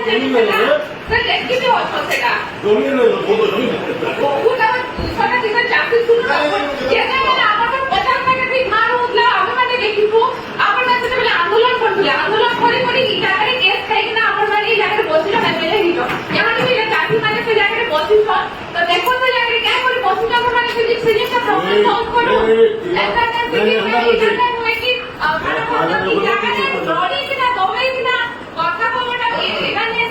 जमीन नहीं है सर देखी भी होतो सेटा जमीन नहीं है वो जमीन बहुत छोटा छोटा चाकरी सुनो ये ना मैंने আমার 50 টাকা দিয়ে ধার উঠলা আমি মানে দেখিছো আমার কাছে বলে আন্দোলন করে এই জায়গায় কেস খাই না আমার মানে এই জায়গায় বসিল না মেলে দিল যেমন কি চাকরি মানে সেই জায়গায় বসিল তো দেখো সেই জায়গায় কেন করে বসিল আমার মানে সেই সিরিয়াসটা প্রবলেম সলভ করো এটা না কি আপনারা বলেন এই জায়গায় লড়ি কিনা দৌড়াই কিনা কথা বলাটা এটা নিয়ে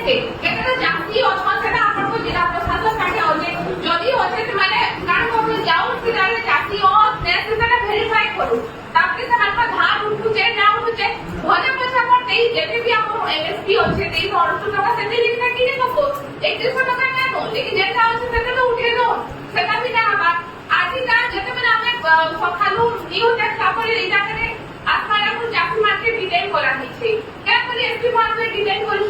এটা জাতি অসমানতা আপনাদের জেলা প্রশাসন কাছে আছে যদি আছে মানে কারণ আপনি যাও সেটারে জাতি ও নেসেসারি ভেরিফাই করুন তারপরে সেমানকা ধার উঠুছে না উঠুছে ভলে পয়সা করতে যেতে भी आप एमएसपी আছে এই 200 টাকা সেতে লিখতে কি নেব 3100 টাকা না তো लेकिन যেটা আছে সেটা তো উঠে দাও সেটা भी না আবার আজি না যেতে মানে আমি সকালু নিউ ট্যাক্স তারপরে এই জায়গায় আপনারা কোন চাকরি মার্কেট ডিটেইল করা হইছে কেন বলি এসপি মার্কেট ডিটেইল করিস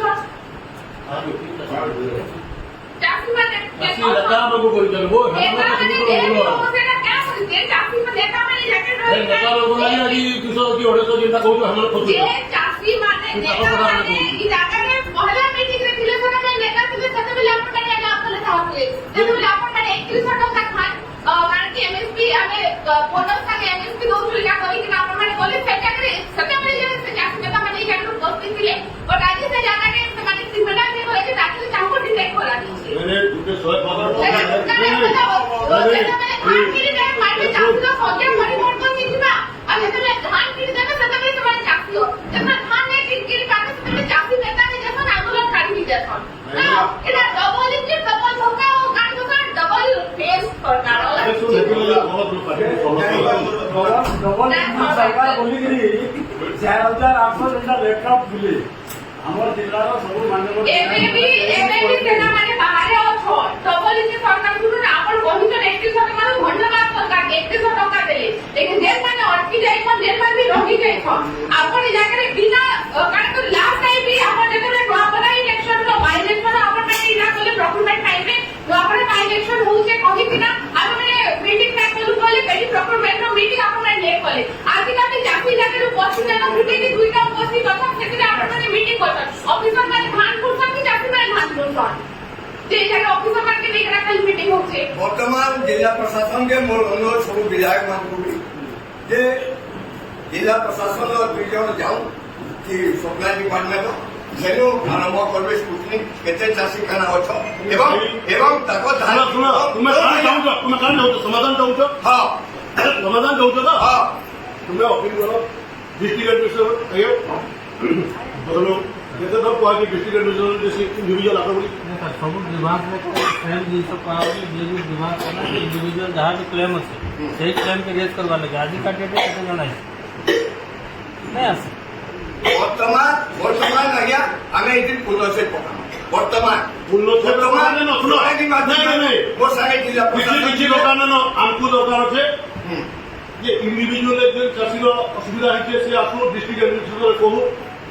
চাকরি মানে চাকরি লতা বাবু করি দেবো এটা মানে সেটা কেন বলি যে চাকরি মানে লেখা মানে জ্যাকেট রই লতা বাবু লাগি আদি 200 কি 150 যেটা কইছো আমরা কইছো যে চাকরি মানে লেখা মানে এই জায়গায় পহলা মিটিং রে ଥିଲେ সেটা মানে লেখা ছিল সেটা বলি আপন মানে আগে আপন লেখা হবে সেটা বলি আপন মানে 3100 টাকা খান মানে কি এমএসপি আমি বোনাস থাকে এমএসপি দউছলি না করি কি না আপন মানে বলে সেটা করে সেটা মানে যে চাকরি লেখা মানে এই জায়গায় বসতে ଥିଲେ और आज से जाना के মানে ক্রিমিনাল নে হয়ে যে তাকে চাকু ডিটেক্ট করা দিয়েছে মানে দুটো 100 খবর আমার জেলার সব মানব এমএবি সেনা মানে বাহারে অছ ডবল ইঞ্জিন সরকার গুলো না আমার কহিছেন 31 টাকা মানে ধন্যবাদ সরকার 31 টাকা দেলে लेकिन जेल माने अटकी जाई कोन जेल में भी रही जाई छ आपन ई जाकर बिना कारण तो लास्ट टाइम भी आपन जेतले प्रॉपर इलेक्शन लो बाय इलेक्शन आपन माने इला कोले प्रोक्योरमेंट टाइम में प्रॉपर बाय इलेक्शन होउचे कहि बिना आप माने मीटिंग में कोले कोले पेडी प्रोक्योरमेंट रो मीटिंग आपन माने ले कोले आज का भी जाति जाकर उपस्थित ना मीटिंग की दुईटा उपस्थित কথা সেখানে आपन माने मीटिंग করছেন অফিসার মানে ধান করছেন কি জাতি মানে ধান করছেন যে জায়গা অফিসার মানে লেখা রাখা মিটিং হচ্ছে বর্তমান জেলা প্রশাসন के मोर अनुरोध सब विधायक मान को भी जे जिला प्रशासन और दुईजन जाऊं कि सप्लाई डिपार्टमेंट सेनु आरंभ करबे स्क्रूटनी केते चासी खाना अछ एवं ताको धान सुनो तुमे कान जाउछ तुमे कान जाउछ समाधान जाउछ हां समाधान जाउछ ना हां तुमे अपील करो डिस्ट्रिक्ट एडमिनिस्ट्रेटर आयो बोलो केते तो कोई डिस्ट्रिक्ट एडमिनिस्ट्रेटर जैसे इंडिविजुअल आकर बोली सब विभाग में सेम जिस पावर जे विभाग करना इंडिविजुअल जहां भी क्लेम আছে সেই ক্লেম কে রেজ করবা লাগে আজি का डेट केते जणा है नहीं आसे वर्तमान आज्ञा आमे इदिन पुल से पका वर्तमान न सुनो नहीं वो सारे जिला किछि लोकान न हमकु दरकार আছে যে ইন্ডিভিজুয়াল একজন চাষীর অসুবিধা হচ্ছে সে আসো ডিস্ট্রিক্ট এডমিনিস্ট্রেটর কহু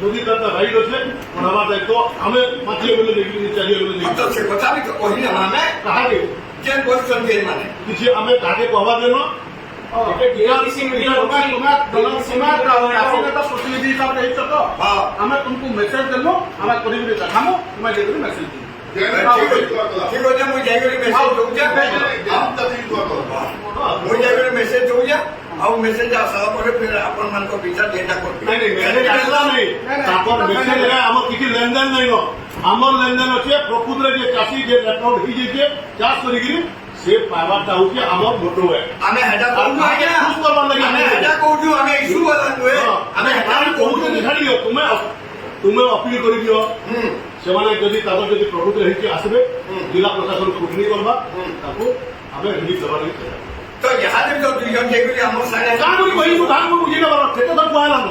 যদি তার রাইট আছে ওনার দায়িত্ব আমি মাঝে বলে দেখি চালিয়ে বলে দেখি তো সে কথা भी কহি না মানে কাহাকে যেন কোশ্চেন কে মানে কিছু আমি কাকে কহবা দেন এটা ডিআরসি মিডিয়া তোমার সীমাত আপনি তো প্রতিনিধি হিসাবে রহিছ তো আমি तुमको মেসেজ দেলো আমি করি করে দেখামু তুমি দেখি মেসেজ দিই ঠিক আছে মুই যাই করে মেসেজ দউ যা মুই যাই করে মেসেজ দউ যা ଆଉ ମେସେଜ ଆସିଲା ପରେ ଫେର ଆପଣ ମାନଙ୍କ ବିଚାର ଯେଟା କରିବେ ନାଇଁ ମେସେଜ ଆସିଲା ନାଇଁ ତାଙ୍କର ମେସେଜ ରେ ଆମର କିଛି ଲେନଦେନ ନାଇଁ ନ ଆମର ଲେନଦେନ ଅଛି ପ୍ରକୃତରେ ଯେ ଚାଷୀ ଯେ ରେକର୍ଡ ହେଇଯାଇଛି ଚାଷ କରିକି ସେ ପାଇବାଟା ହଉଛି ଆମର ଭୋଟ ହୁଏ ଆମେ ହେଟା କହୁଛୁ ଆଜ୍ଞା ଖୁସ୍ କରବାର ଲାଗି ଆମେ ହେଟା କହୁଛୁ ଆମେ ଇସ୍ୟୁ ବାଲା ନୁହେଁ ଆମେ ହେଟା କହୁଛୁ ଛାଡ଼ି ଦିଅ ତୁମେ ଅପିଲ କରିଦିଅ ସେମାନେ ଯଦି ତାଙ୍କର ଯଦି ପ୍ରକୃତରେ ହେଇକି ଆସିବେ ଜିଲ୍ଲା ପ୍ରଶାସନ ସ୍କୁଟନି କରିବା ତାକୁ ଆମେ ରିଲିଜ ଦେବା ଲାଗି ଚାହିଁବା तो यहाँ तो दुईजन जाइए आम सारे बुझी नबर केते थर कहलान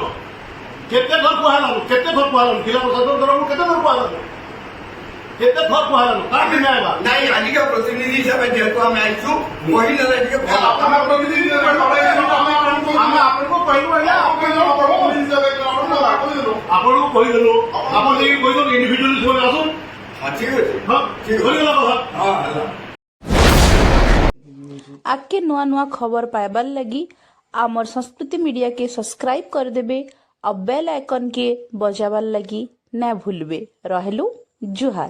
केते थर कहलान केते थर कहलान जिला प्रशासन तरफ केते थर कहलान केते थर कहलान का दिन आइबा नहीं आज का प्रतिनिधि हिसाब से जेतो हम आइछु वही लगे के हम प्रतिनिधि हम आपको कहलु है आपन को कहि देलो आपन लेके कहि दो इंडिविजुअल जोन आसो ठीक है हां ठीक हो गेला बाबा हां आके नुआ नुआ खबर पाइबार लगी आमर संस्कृति मीडिया के सब्सक्राइब कर देबे और बेल आइकन के बजाबार लगी ना भूलबे रहलु। ଜୁହାର।